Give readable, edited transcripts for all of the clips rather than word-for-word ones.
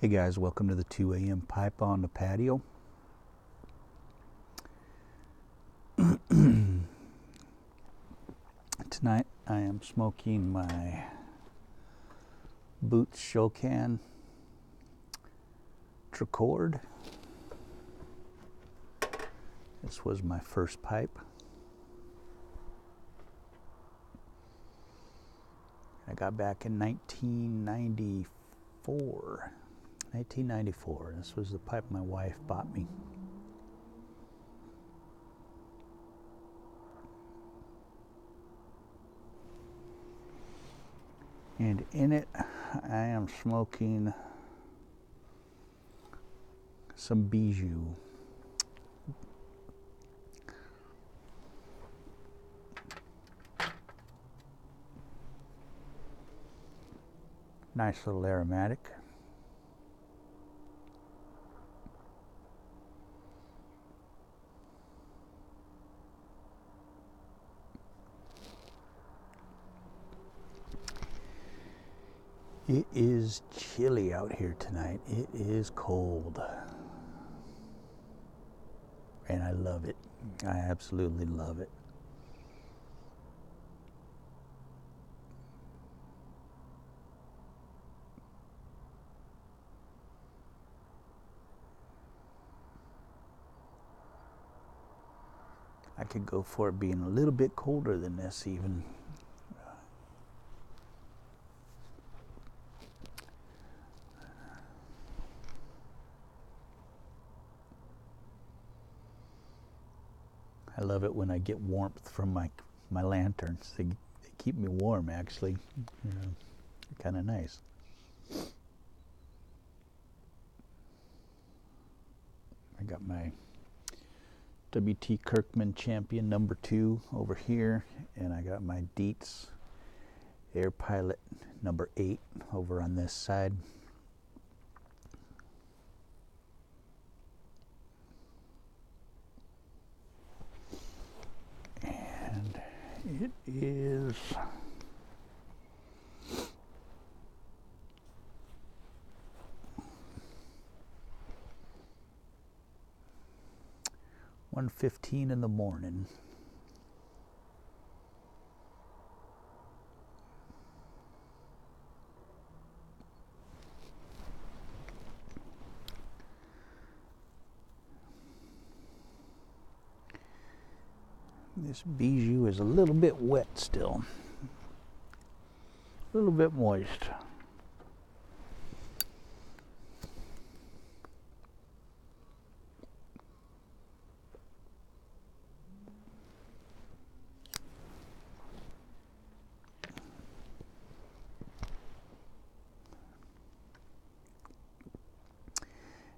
Hey guys, welcome to the 2 a.m. pipe on the patio. Tonight I am smoking my Boots Shokan Dracord. This was my first pipe. I got back in 1994. 1994. This was the pipe my wife bought me. And in it, I am smoking some Bijou. Nice little aromatic. It is chilly out here tonight. It is cold. And I love it. I absolutely love it. I could go for it being a little bit colder than this even. I love it when I get warmth from my lanterns. They keep me warm, actually. They're kind of nice. I got my W.T. Kirkman Champion number 2 over here, and I got my Dietz Air Pilot number 8 over on this side. And it is (1:15) in the morning. This Bijou is a little bit wet still. A little bit moist.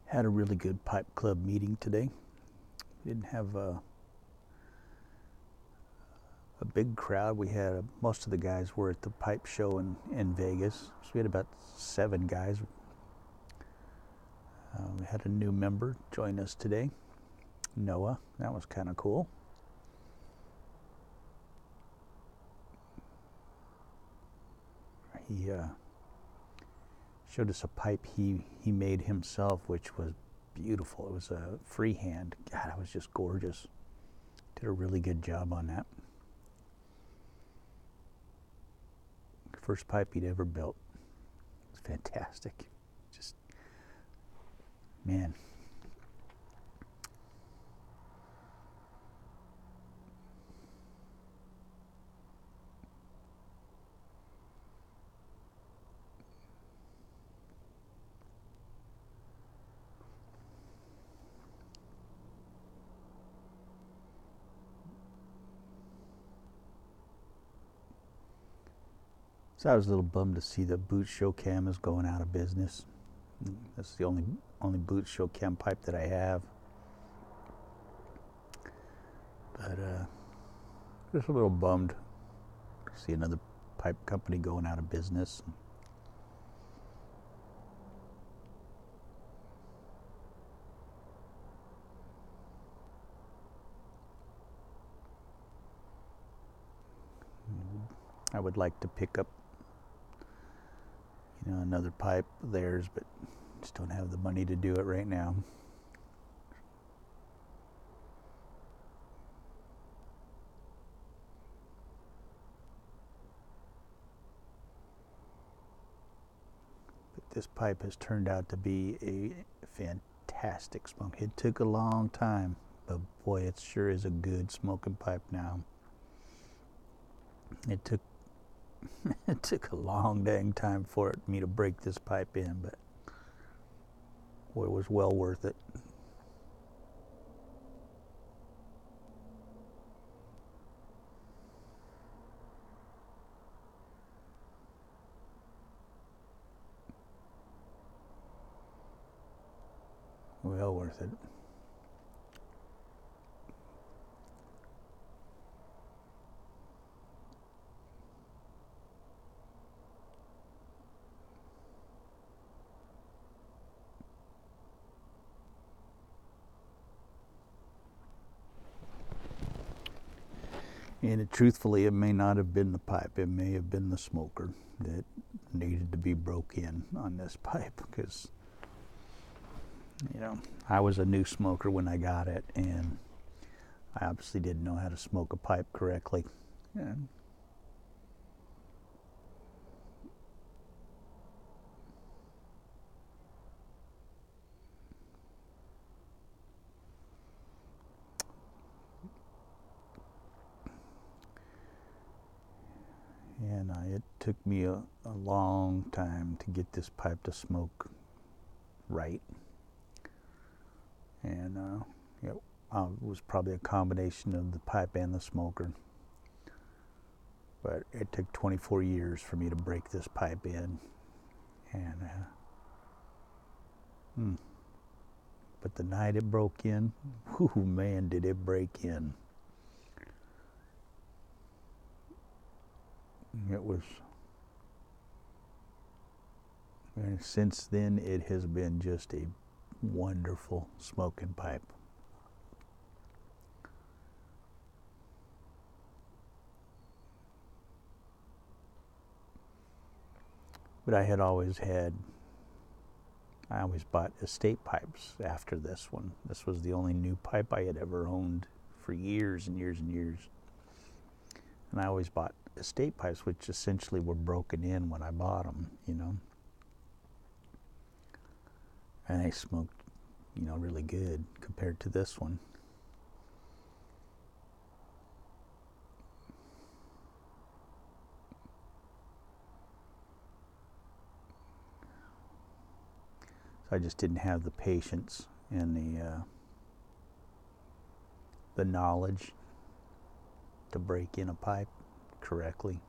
Had a really good pipe club meeting today. Didn't have a big crowd. We had most of the guys were at the pipe show in Vegas. So we had about 7 guys. We had a new member join us today, Noah. That was kind of cool. He showed us a pipe he made himself, which was beautiful. It was a freehand. God, it was just gorgeous. Did a really good job on that. First pipe he'd ever built. It's fantastic. Just, man. So I was a little bummed to see that Boots Shokan is going out of business. That's the only Boots Shokan pipe that I have. But just a little bummed to see another pipe company going out of business. I would like to pick up, another pipe of theirs, but Just don't have the money to do it right now. But this pipe has turned out to be a fantastic smoke. It took a long time, but boy, it sure is a good smoking pipe now. It took it took a long dang time for me to break this pipe in, but boy, it was well worth it. Well worth it. And truthfully, it may not have been the pipe. It may have been the smoker that needed to be broke in on this pipe, because, you know, I was a new smoker when I got it, and I obviously didn't know how to smoke a pipe correctly. And it took me a long time to get this pipe to smoke right. And it was probably a combination of the pipe and the smoker. But it took 24 years for me to break this pipe in. And but the night it broke in, whoo, man, did it break in. It was, and since then it has been just a wonderful smoking pipe. But I always bought estate pipes after this one. This was the only new pipe I had ever owned for years and years and years. And I always bought estate pipes, which essentially were broken in when I bought them, you know. And they smoked, you know, really good compared to this one. So I just didn't have the patience and the knowledge to break in a pipe correctly.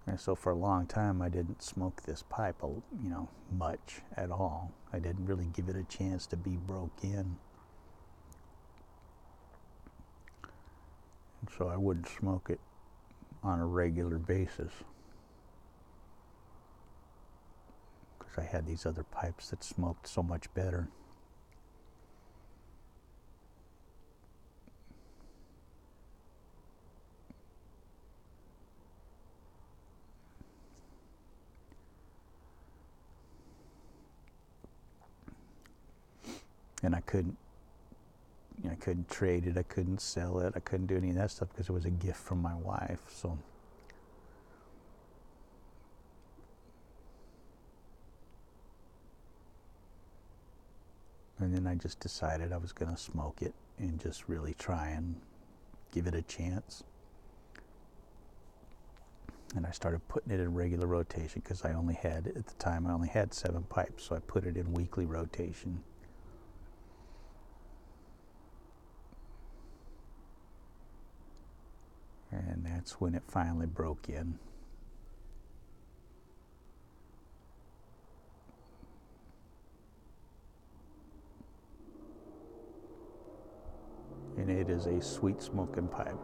And so for a long time I didn't smoke this pipe, you know, much at all. I didn't really give it a chance to be broke in. And so I wouldn't smoke it on a regular basis, because I had these other pipes that smoked so much better. And I couldn't trade it, I couldn't sell it, I couldn't do any of that stuff because it was a gift from my wife. So and then I just decided I was going to smoke it and just really try and give it a chance. And I started putting it in regular rotation, because at the time I only had 7 pipes, so I put it in weekly rotation. And that's when it finally broke in. And it is a sweet smoking pipe.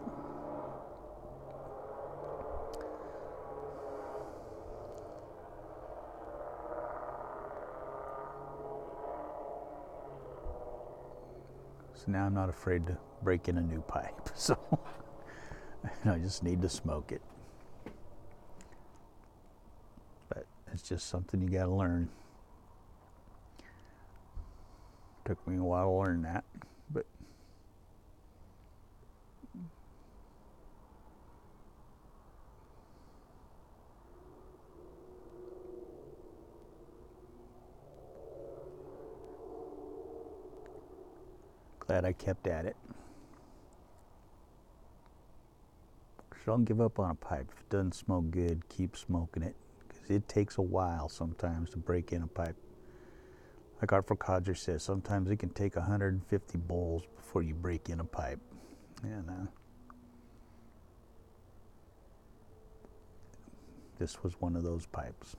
So now I'm not afraid to break in a new pipe. So and I just need to smoke it. But it's just something you gotta learn. Took me a while to learn that, but glad I kept at it. So don't give up on a pipe. If it doesn't smoke good, keep smoking it, because it takes a while sometimes to break in a pipe. Like Arthur Codger says, sometimes it can take 150 bowls before you break in a pipe. And this was one of those pipes.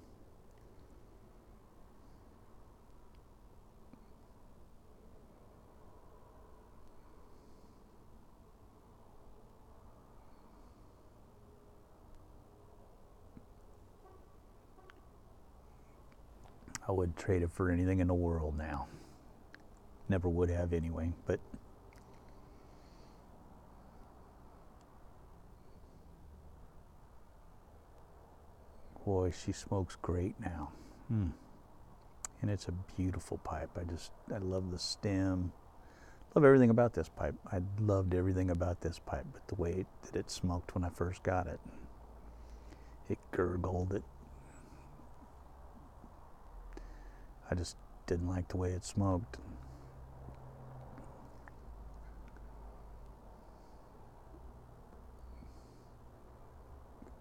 I would trade it for anything in the world now. Never would have anyway, but boy, she smokes great now. And it's a beautiful pipe. I love the stem. Love everything about this pipe. I loved everything about this pipe, but the way that it smoked when I first got it. It gurgled. I just didn't like the way it smoked.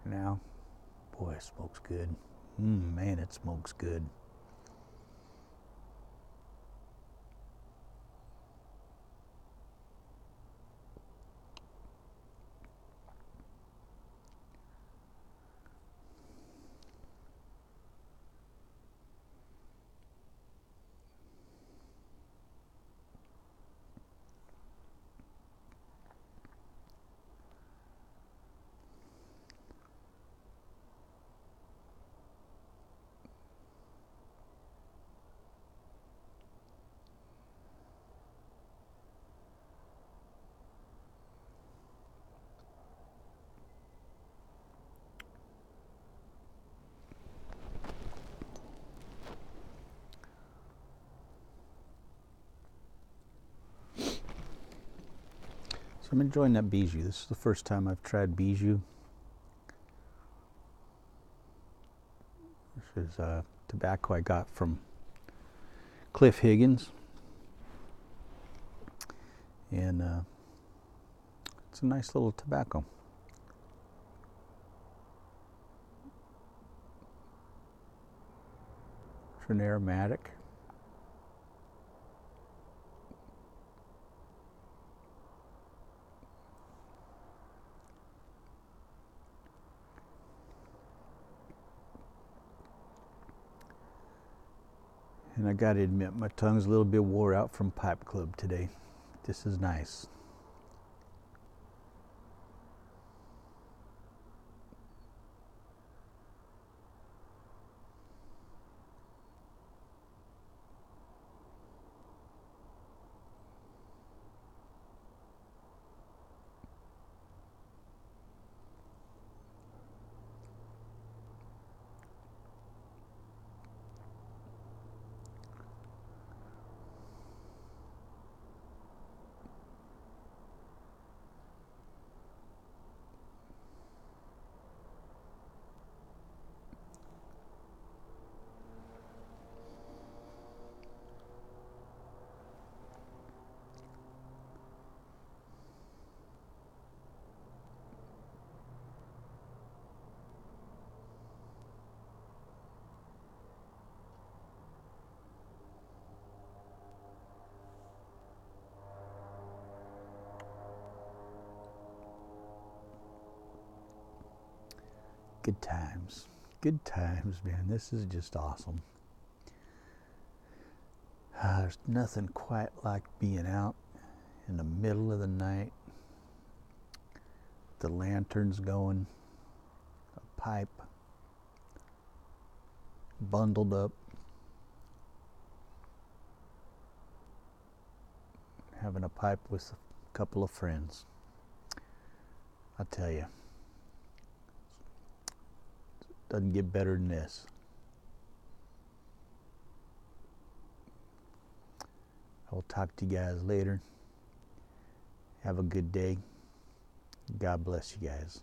Now, boy, it smokes good. Man, it smokes good. So I'm enjoying that Bijou. This is the first time I've tried Bijou. This is tobacco I got from Cliff Higgins. And it's a nice little tobacco. It's an aromatic. And I gotta admit, my tongue's a little bit wore out from Pipe Club today. This is nice. Good times. Good times, man. This is just awesome. There's nothing quite like being out in the middle of the night, the lanterns going, a pipe, bundled up, having a pipe with a couple of friends. I'll tell you, doesn't get better than this. I'll talk to you guys later. Have a good day. God bless you guys.